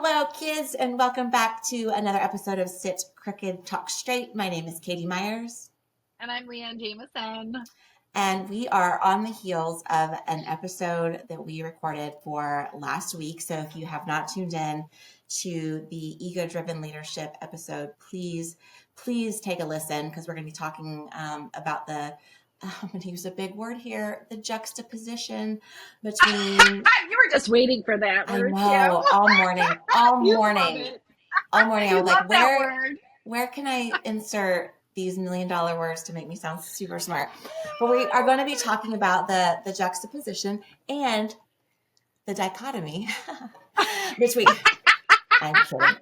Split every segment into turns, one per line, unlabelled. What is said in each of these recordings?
Hello, kids, and welcome back to another episode of Sit Crooked Talk Straight. My name is Katie Myers.
And I'm Leanne Jameson.
And we are on the heels of an episode that we recorded for last week. So if you have not tuned in to the ego-driven leadership episode, please take a listen, because we're going to be talking about I'm going to use a big word here, the juxtaposition between...
You were just waiting for that word.
I know, all morning. I was like, where can I insert these $1 million words to make me sound super smart? But we are going to be talking about the juxtaposition and the dichotomy between...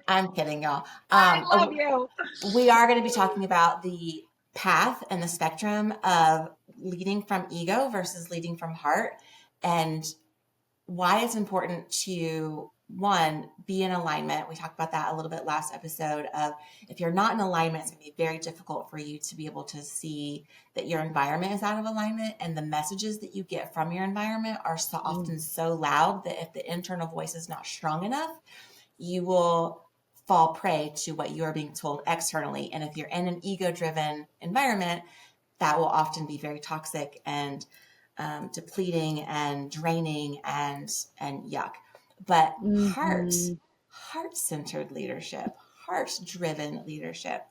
I'm kidding, y'all.
I love you.
We are going to be talking about the path and the spectrum of leading from ego versus leading from heart, and why it's important to, one, be in alignment. We talked about that a little bit last episode of, if you're not in alignment, it's going to be very difficult for you to be able to see that your environment is out of alignment, and the messages that you get from your environment are so often so loud that if the internal voice is not strong enough, you will fall prey to what you are being told externally. And if you're in an ego-driven environment, that will often be very toxic and depleting and draining and yuck. But heart-centered leadership, heart-driven leadership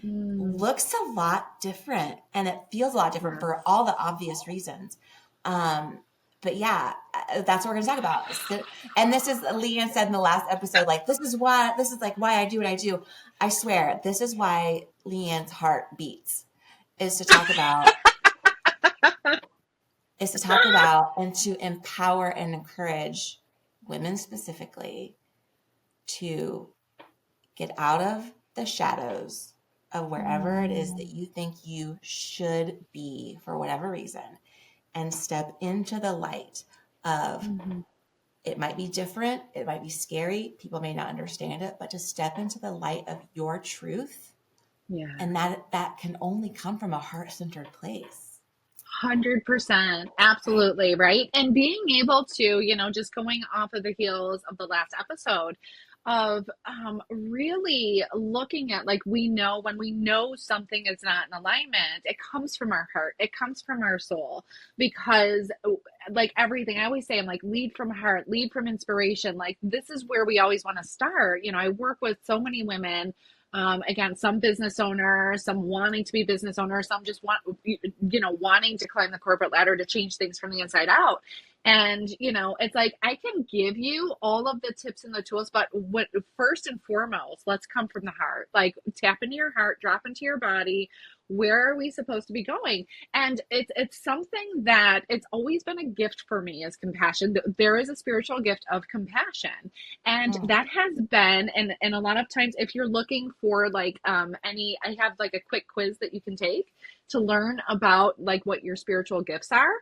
looks a lot different, and it feels a lot different for all the obvious reasons. But yeah, that's what we're going to talk about. And this is, Leanne said in the last episode, like, this is why I do what I do. I swear, this is why Leanne's heart beats, is to talk about, and to empower and encourage women specifically to get out of the shadows of wherever it is that you think you should be for whatever reason, and step into the light of, it might be different, it might be scary, people may not understand it, but to step into the light of your truth. Yeah. And that can only come from a heart-centered place.
100%. Absolutely. Right. And being able to, just going off of the heels of the last episode of really looking at, like, when we know something is not in alignment, it comes from our heart, it comes from our soul, because like everything I always say, I'm like, lead from heart, lead from inspiration. Like, this is where we always want to start. I work with so many women, again, some business owners, some wanting to be business owners, some just wanting to climb the corporate ladder to change things from the inside out. And, it's like, I can give you all of the tips and the tools, but what first and foremost, let's come from the heart. Like, tap into your heart, drop into your body. Where are we supposed to be going? And it's something that it's always been a gift for me, is compassion. There is a spiritual gift of compassion. And that has been, and a lot of times, if you're looking for like, I have like a quick quiz that you can take to learn about like what your spiritual gifts are.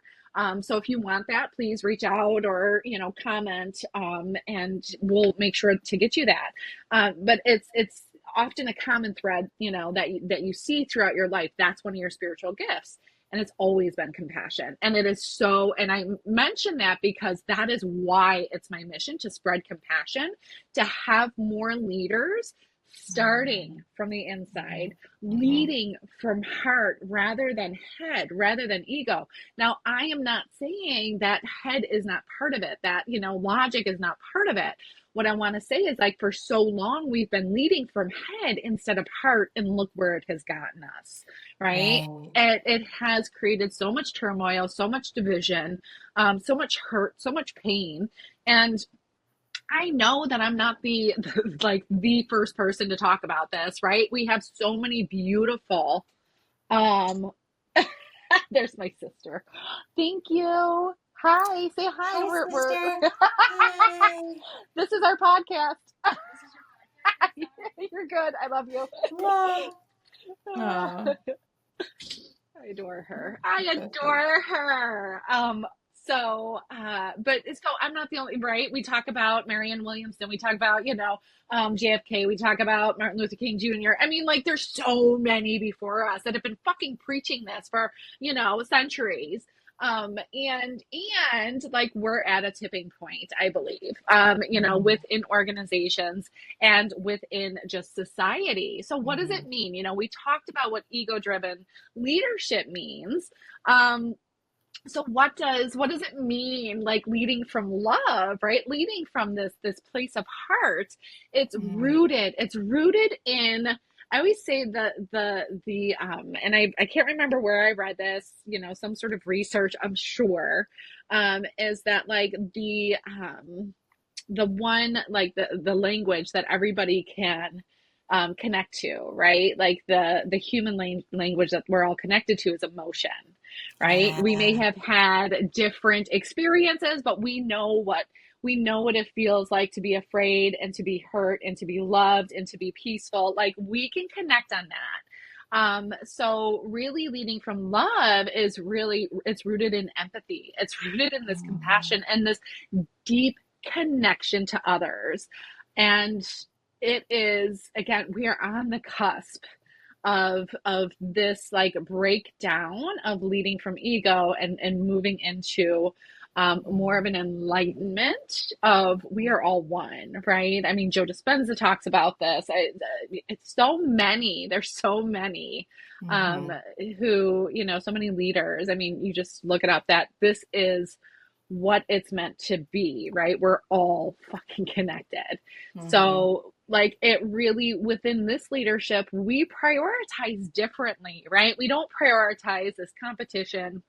So if you want that, please reach out or, comment, and we'll make sure to get you that. But it's often a common thread, that you see throughout your life. That's one of your spiritual gifts. And it's always been compassion. And it is so, and I mention that because that is why it's my mission to spread compassion, to have more leaders starting from the inside, leading from heart rather than head, rather than ego. Now, I am not saying that head is not part of it, that, logic is not part of it. What I want to say is, like, for so long, we've been leading from head instead of heart, and look where it has gotten us, right? It has created so much turmoil, so much division, so much hurt, so much pain. And I know that I'm not the first person to talk about this, right? We have so many beautiful, there's my sister. Thank you. Hi, say hi. We're
Hi.
This is our podcast. You're good. I love you. I adore her. But I'm not the only, right? We talk about Marianne Williamson. We talk about, JFK. We talk about Martin Luther King Jr. I mean, like, there's so many before us that have been fucking preaching this for, centuries. And like we're at a tipping point, I believe,
Mhm.
within organizations and within just society. So what does
Mhm.
it mean? We talked about what ego driven leadership means. Um, so what does it mean, like leading from love, right? Leading from this place of heart.
Mhm.
It's rooted in, I always say the and I can't remember where I read this, some sort of research, I'm sure, is that like the one, like the language that everybody can connect to, right? Like the human language that we're all connected to is emotion, right? We may
Yeah.
have had different experiences, but we know what it feels like to be afraid and to be hurt and to be loved and to be peaceful. Like we can connect on that. So really leading from love is really, it's rooted in empathy. It's rooted in this
Mhm.
compassion and this deep connection to others. And it is, again, we are on the cusp of this like breakdown of leading from ego and moving into more of
Mhm.
an enlightenment of we are all one, right? I mean, Joe Dispenza talks about this. It's so many. There's so many um,
Mhm.
who, so many leaders. I mean, you just look it up that this is what it's meant to be, right? We're all fucking connected.
Mhm.
So, like, it really, within this leadership, we prioritize differently, right? We don't prioritize this competition.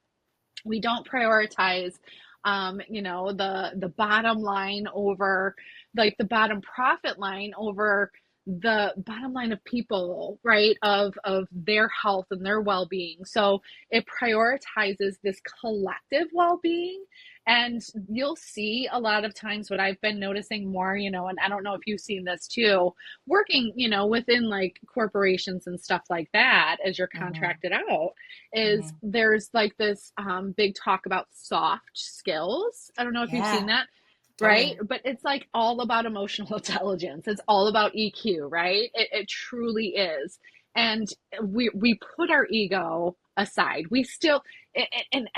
We don't prioritize, the bottom line over, like, the bottom profit line over the bottom line of people, right? Of their health and their well-being. So it prioritizes this collective well-being. And you'll see a lot of times what I've been noticing more, and I don't know if you've seen this too, working, within like corporations and stuff like that as you're
Mhm.
contracted out, is
Mhm.
there's like this big talk about soft skills. I don't know if you've seen
Yeah,
that, right?
totally.
But it's like all about emotional intelligence. It's all about EQ, right? It truly is. And we put our ego aside. We still and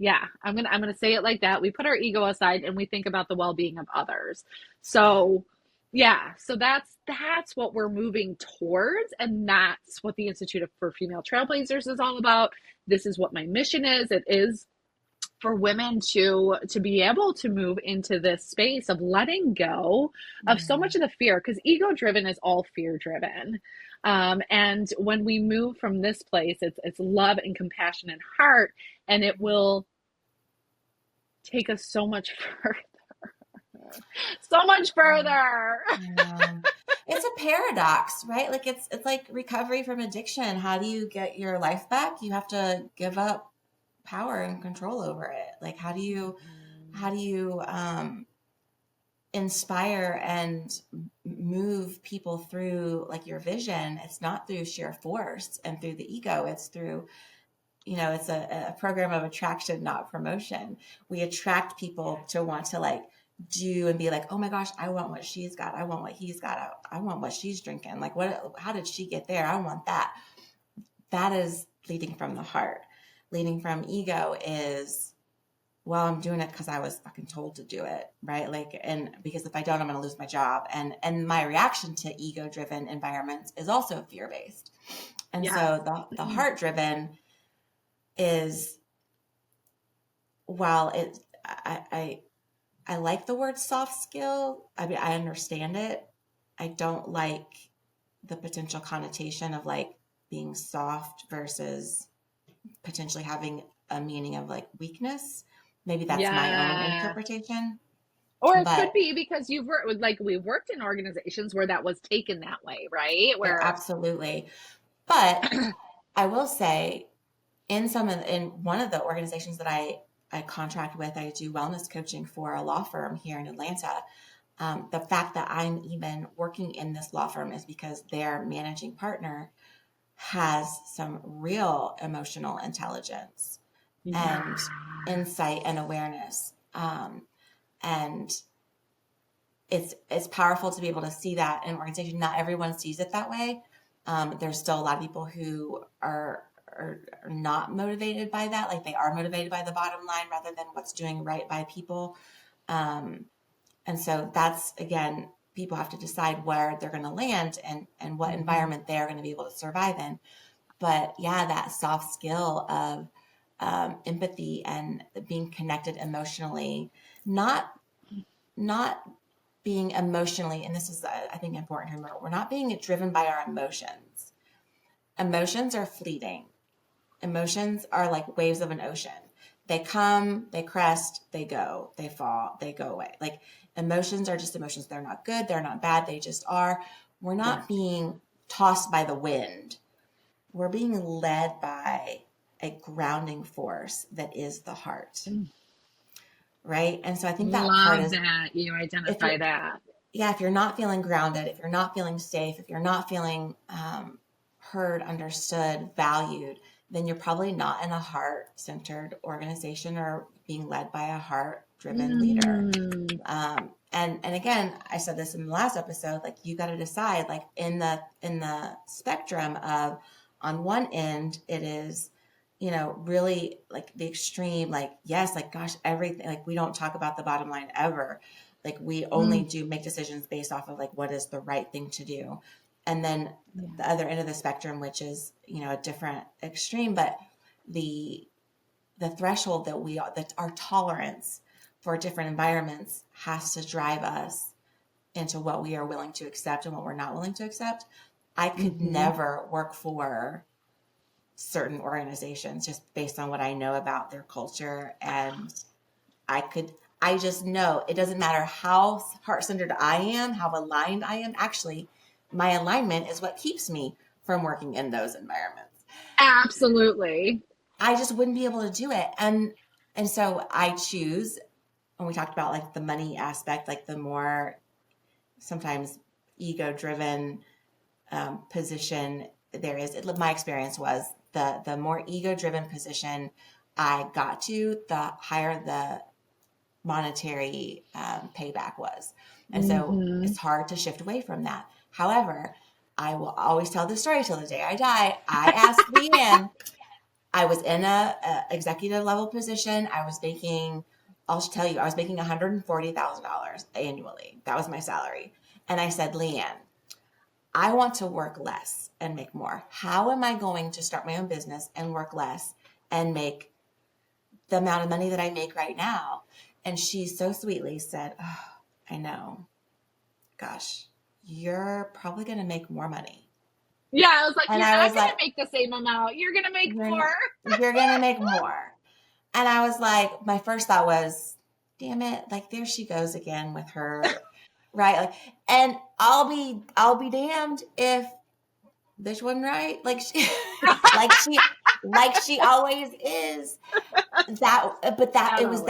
yeah, I'm gonna say it like that. We put our ego aside and we think about the well-being of others.
Yeah.
So yeah, so that's what we're moving towards, and that's what the Institute for Female Trailblazers is all about. This is what my mission is. It is for women to be able to move into this space of letting go of so much
Mhm.
of the fear, because ego driven is all fear driven. And when we move from this place, it's love and compassion and heart, and it will take us so much further, so much further.
Yeah. It's a paradox, right? Like it's like recovery from addiction. How do you get your life back? You have to give up power and control over it. Like how do you inspire and move people through like your vision? It's not through sheer force and through the ego. It's through, it's a program of attraction, not promotion. We attract people to want to like do and be like, oh my gosh, I want what she's got. I want what he's got. I want what she's drinking. Like, how did she get there? I want that. That is leading from the heart. Leading from ego is, well, I'm doing it because I was fucking told to do it, right? Like, and because if I don't, I'm going to lose my job. And my reaction to ego driven environments is also fear based. And
Yes.
so the heart driven is, while I like the word soft skill. I mean, I understand it. I don't like the potential connotation of like being soft versus potentially having a meaning of like weakness. Maybe that's my own
Yeah.
interpretation,
Or it could
but
be because you've worked with, like, we've worked in organizations where that was taken that way, right?
yeah,
Where,
absolutely. But I will say, in one of the organizations that I contract with, I do wellness coaching for a law firm here in Atlanta. The fact that I'm even working in this law firm is because their managing partner has some real emotional intelligence
yeah.
and insight and awareness. And it's powerful to be able to see that in an organization. Not everyone sees it that way. There's still a lot of people who are not motivated by that. Like they are motivated by the bottom line rather than what's doing right by people. And so that's, again, people have to decide where they're going to land and what environment they're going to be able to survive in. But yeah, that soft skill of empathy and being connected emotionally, not being emotionally, and this is, I think, important to remember, we're not being driven by our emotions. Emotions are fleeting. Emotions are like waves of an ocean. They come, they crest, they go, they fall, they go away. Like emotions are just emotions. They're not good, they're not bad, they just are. We're not being tossed by the wind. We're being led by a grounding force that is the heart. Right. And so I think that part
Love
is,
that you
if you're,
identify that.
yeah, if you're not feeling grounded, if you're not feeling safe, if you're not feeling heard, understood, valued, then you're probably not in a heart-centered organization or being led by a heart-driven leader.
Mm.
And again, I said this in the last episode, like you got to decide, like in the spectrum of, on one end, it is, you know, really like the extreme, like, yes, like, gosh, everything, like we don't talk about the bottom line ever. Like we only do make decisions based off of like what is the right thing to do. And then the other end of the spectrum, which is, you know, a different extreme, but the threshold that our tolerance for different environments has to drive us into what we are willing to accept and what we're not willing to accept. I could never work for certain organizations just based on what I know about their culture. And I just know it doesn't matter how heart-centered I am, how aligned I am. Actually, my alignment is what keeps me from working in those environments.
Absolutely.
I just wouldn't be able to do it. And so I choose, when we talked about like the money aspect, like the more sometimes ego-driven position there is. My experience was the more ego-driven position I got to, the higher the monetary payback was. And so it's hard to shift away from that. However, I will always tell this story till the day I die. I asked Leanne, I was in a executive level position. I'll tell you, I was making $140,000 annually. That was my salary. And I said, Leanne, I want to work less and make more. How am I going to start my own business and work less and make the amount of money that I make right now? And she so sweetly said, oh, I know. Gosh, you're probably going to make more money.
Yeah, I was like,
And
you're
I
not
was
going
like,
to make the same amount. You're going to make more.
you're going to make more. And I was like, my first thought was, damn it. Like, there she goes again with her, right? Like, and I'll be damned if this wasn't right. Like she, like she always is.
Not always.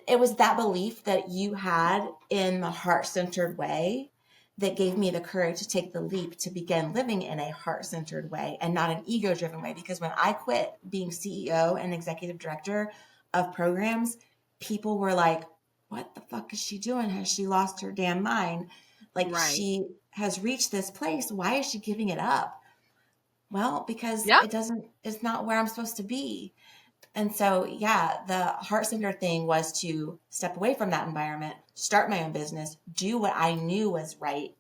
It was that belief that you had in the heart-centered way that gave me the courage to take the leap to begin living in a heart-centered way and not an ego-driven way. Because when I quit being CEO and executive director of programs, people were like, what the fuck is she doing? Has she lost her damn mind? Like
Right.
she has reached this place. Why is she giving it up? Well, because
Yep.
it's not where I'm supposed to be. And so, yeah, the heart-centered thing was to step away from that environment, start my own business, do what I knew was right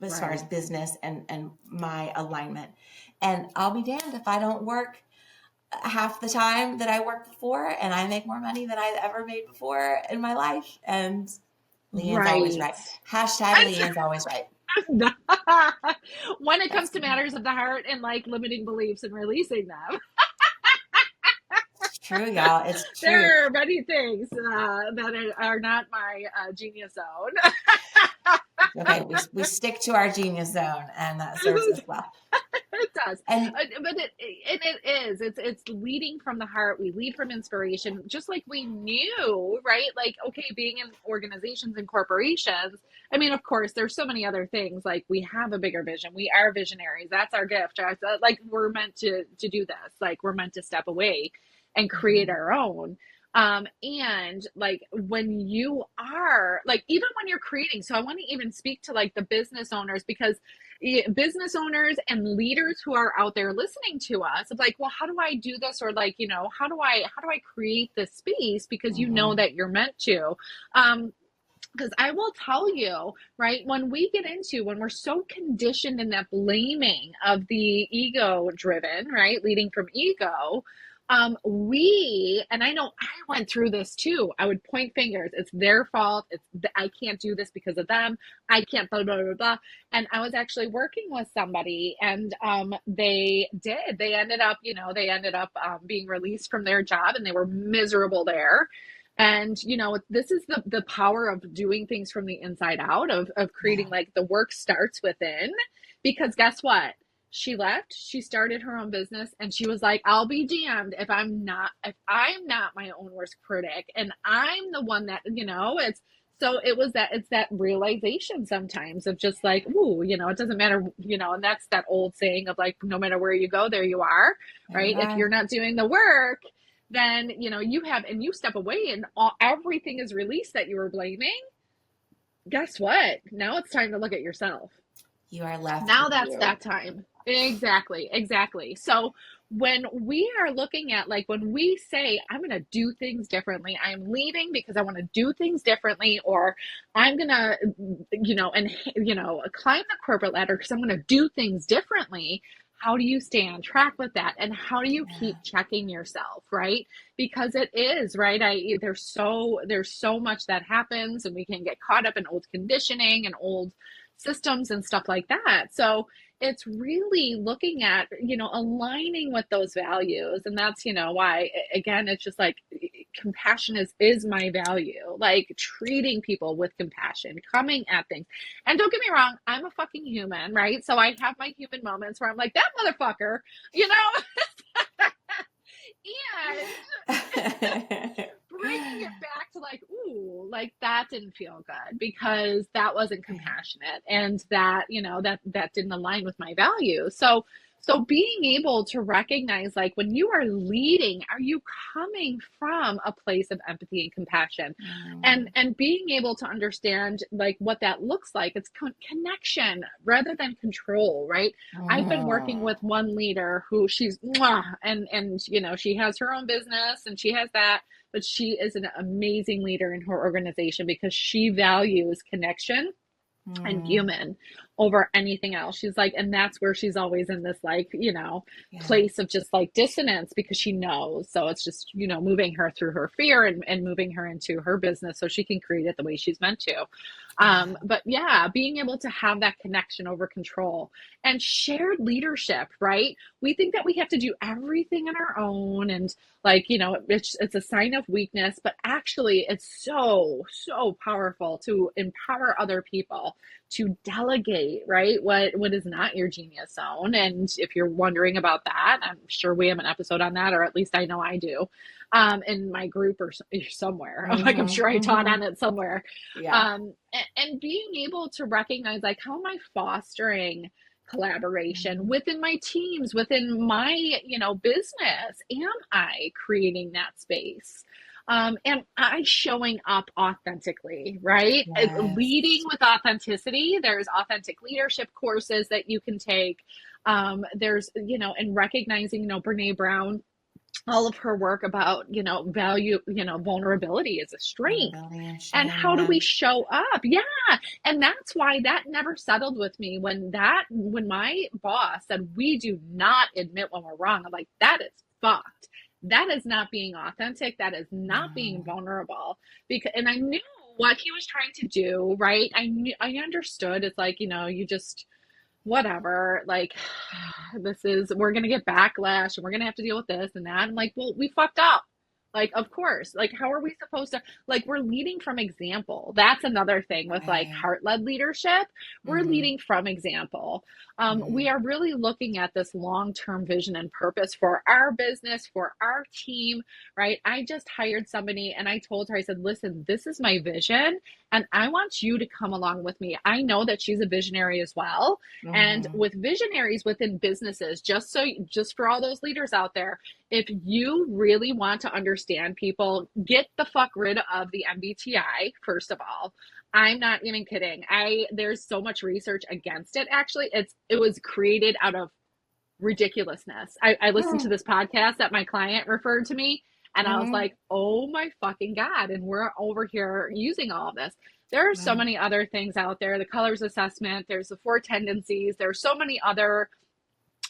as far as business and my alignment. And I'll be damned if I don't work half the time that I worked before and I make more money than I've ever made before in my life. And Leanne's always right. Hashtag Leanne's always right.
When it comes to matters of the heart and like limiting beliefs and releasing them.
It's true, y'all. It's true.
There are many things that are not my genius zone.
Okay, we stick to our genius zone, and that serves us well.
It does,
And
but it's leading from the heart. We lead from inspiration, just like we knew, right? Like, okay, being in organizations and corporations, I mean, of course there's so many other things. Like, we have a bigger vision, we are visionaries, that's our gift. Like, we're meant to do this, like we're meant to step away and create our own. And like when you are like, even when you're creating, so I want to even speak to like the business owners, because business owners and leaders who are out there listening to us of like, well, how do I do this? Or like, how do I create this space? Because you know that you're meant to. Because I will tell you, right, when we're so conditioned in that blaming of the ego driven, right, leading from ego, and I know I went through this too. I would point fingers. It's their fault. I can't do this because of them. I can't blah, blah, blah, blah. And I was actually working with somebody, and they ended up, being released from their job, and they were miserable there. And, this is the power of doing things from the inside out, of creating, like, the work starts within, because guess what? She left, she started her own business, and she was like, I'll be damned if I'm not my own worst critic. And I'm the one that, it's that realization sometimes of just like, ooh, it doesn't matter, and that's that old saying of like, no matter where you go, there you are, right? If you're not doing the work, then, you step away and everything is released that you were blaming. Guess what? Now it's time to look at yourself.
You are left.
Now that's that time. Exactly. So when we are looking at, like, when we say, I'm going to do things differently, I'm leaving because I want to do things differently, or I'm going to, climb the corporate ladder because I'm going to do things differently. How do you stay on track with that? And how do you keep checking yourself, right? Because it is, right? There's so much that happens, and we can get caught up in old conditioning and old systems and stuff like that. So it's really looking at, aligning with those values. And that's, why, again, it's just like, compassion is my value, like treating people with compassion, coming at things. And don't get me wrong, I'm a fucking human, right? So I have my human moments where I'm like, that motherfucker, and bringing it back to like, ooh, like that didn't feel good because that wasn't compassionate, and that, that didn't align with my values. So being able to recognize, like, when you are leading, are you coming from a place of empathy and compassion? And being able to understand, like, what that looks like. It's connection rather than control, right? I've been working with one leader who she's, and she has her own business and she has that, but she is an amazing leader in her organization because she values connection and human over anything else. She's like, and that's where she's always in this, like, place of just like dissonance, because she knows. So it's just, moving her through her fear and moving her into her business so she can create it the way she's meant to. But yeah, being able to have that connection over control and shared leadership, right? We think that we have to do everything on our own, and like, it's a sign of weakness, but actually it's so powerful to empower other people to delegate, right? What is not your genius zone. And if you're wondering about that, I'm sure we have an episode on that, or at least I know I do, in my group or somewhere. Like, I'm sure I taught on it somewhere. And being able to recognize, like, how am I fostering collaboration within my teams, within my, business? Am I creating that space? Am I showing up authentically, right? Leading with authenticity. There's authentic leadership courses that you can take. There's, and recognizing, Brene Brown, all of her work about, value, vulnerability is a strength. And how do we show up? Yeah. And that's why that never settled with me. When my boss said, we do not admit when we're wrong, I'm like, that is fucked. That is not being authentic. That is not being vulnerable. And I knew what he was trying to do, right? I understood. It's like, you just, whatever, like, we're going to get backlash and we're going to have to deal with this and that. I'm like, well, we fucked up. Like, of course, like, how are we supposed to, like, we're leading from example. That's another thing with like heart-led leadership. We're leading from example. We are really looking at this long-term vision and purpose for our business, for our team, right? I just hired somebody and I told her, I said, listen, this is my vision and I want you to come along with me. I know that she's a visionary as well. And with visionaries within businesses, just for all those leaders out there, if you really want to understand people, get the fuck rid of the MBTI, first of all. I'm not even kidding. There's so much research against it. Actually, it was created out of ridiculousness. I listened to this podcast that my client referred to me, and I was like, oh my fucking God. And we're over here using all of this. There are so many other things out there. The colors assessment, there's the 4 tendencies. There's so many other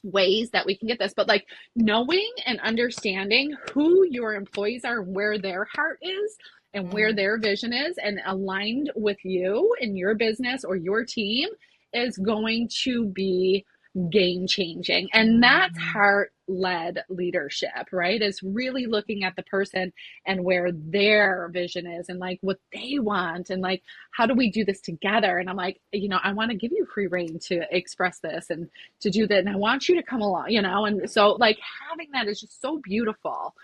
ways that we can get this, but like knowing and understanding who your employees are, where their heart is and where their vision is, and aligned with you and your business or your team is going to be game changing. And that's heart led leadership, right? Is really looking at the person and where their vision is and like what they want and like, how do we do this together? And I'm like, I want to give you free reign to express this and to do that. And I want you to come along, and so like having that is just so beautiful.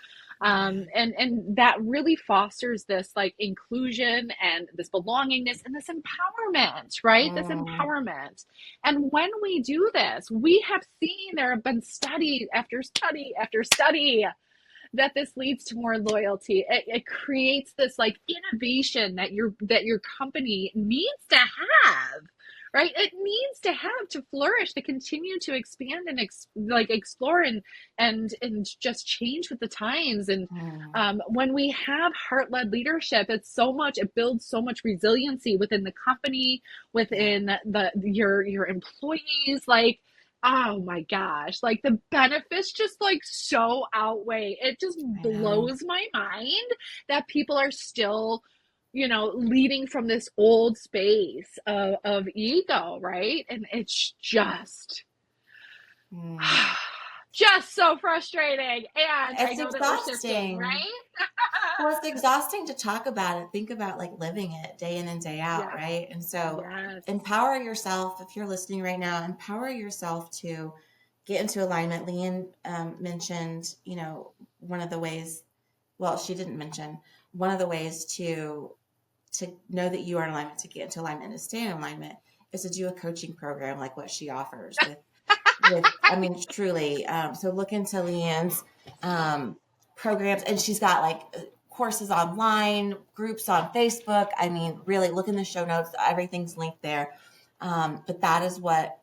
And that really fosters this like inclusion and this belongingness and this empowerment, right? This empowerment. And when we do this, we have seen there have been study after study after study that this leads to more loyalty. It creates this like innovation that your company needs to have. Right? It needs to have to flourish, to continue to expand and explore and just change with the times. And when we have heart-led leadership, it builds so much resiliency within the company, within your employees. Like, oh my gosh, like the benefits just like so outweigh. It just blows my mind that people are still leading from this old space of ego, right? And it's just so frustrating. And
it's
I know
exhausting,
that we're shifting, right?
Well, it's exhausting to talk about it, think about like living it day in and day out, right? And so empower yourself. If you're listening right now, empower yourself to get into alignment. Leanne mentioned, one of the ways, well, she didn't mention, one of the ways to know that you are in alignment, to get into alignment and to stay in alignment is to do a coaching program like what she offers with I mean, truly. So look into Leanne's programs, and she's got like courses online, groups on Facebook. I mean, really look in the show notes. Everything's linked there. But that is what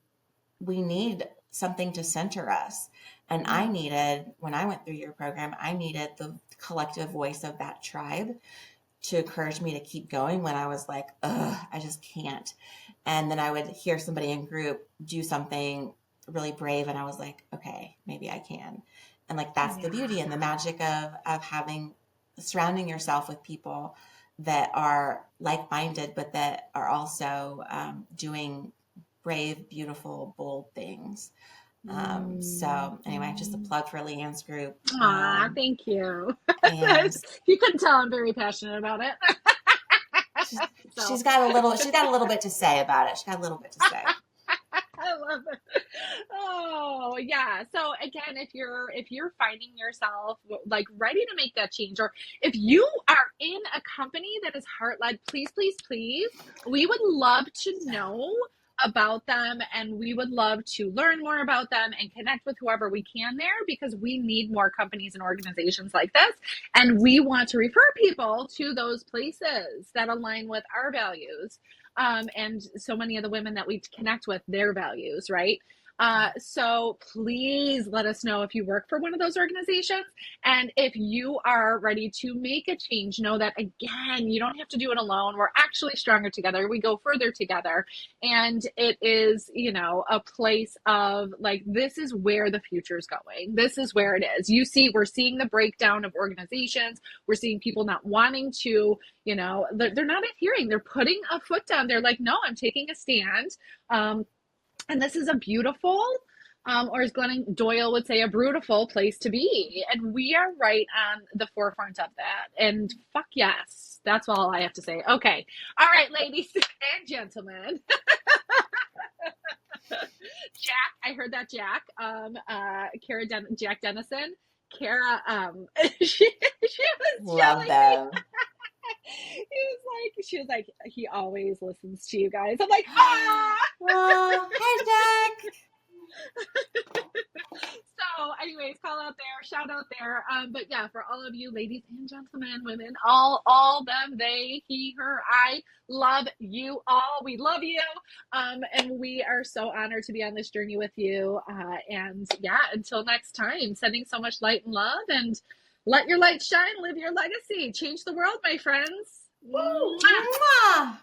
we need, something to center us. And I needed, when I went through your program, I needed the collective voice of that tribe to encourage me to keep going when I was like, I just can't. And then I would hear somebody in group do something really brave, and I was like, okay, maybe I can. And like, that's the beauty and the magic of surrounding yourself with people that are like-minded, but that are also doing brave, beautiful, bold things. So anyway, just a plug for Leanne's group.
Thank you.
And
you couldn't tell I'm very passionate about it.
she's got a little bit to say about it. She's got a little bit to say.
I love it. Oh yeah. So again, if you're finding yourself like ready to make that change, or if you are in a company that is heart-led, please, we would love to know about them, and we would love to learn more about them and connect with whoever we can there, because we need more companies and organizations like this, and we want to refer people to those places that align with our values, and so many of the women that we connect with, their values, right? So please let us know if you work for one of those organizations. And if you are ready to make a change, know that, again, you don't have to do it alone. We're actually stronger together. We go further together. And it is, a place of like, this is where the future is going. This is where it is. We're seeing the breakdown of organizations. We're seeing people not wanting to, they're not adhering. They're putting a foot down. They're like, no, I'm taking a stand. And this is a beautiful, or as Glennon Doyle would say, a brutal place to be. And we are right on the forefront of that. And fuck yes. That's all I have to say. Okay. All right, ladies and gentlemen. Jack, I heard that Jack, Jack Dennison, Kara, she was
love them.
She was like, he always listens to you guys. I'm like, ah!
Oh, hi, Jack.
So anyways, call out there, shout out there. But yeah, for all of you ladies and gentlemen, women, all them, they, he, her, I love you all. We love you. And we are so honored to be on this journey with you. And yeah, until next time, sending so much light and love, and let your light shine, live your legacy, change the world, my friends.
Mwah!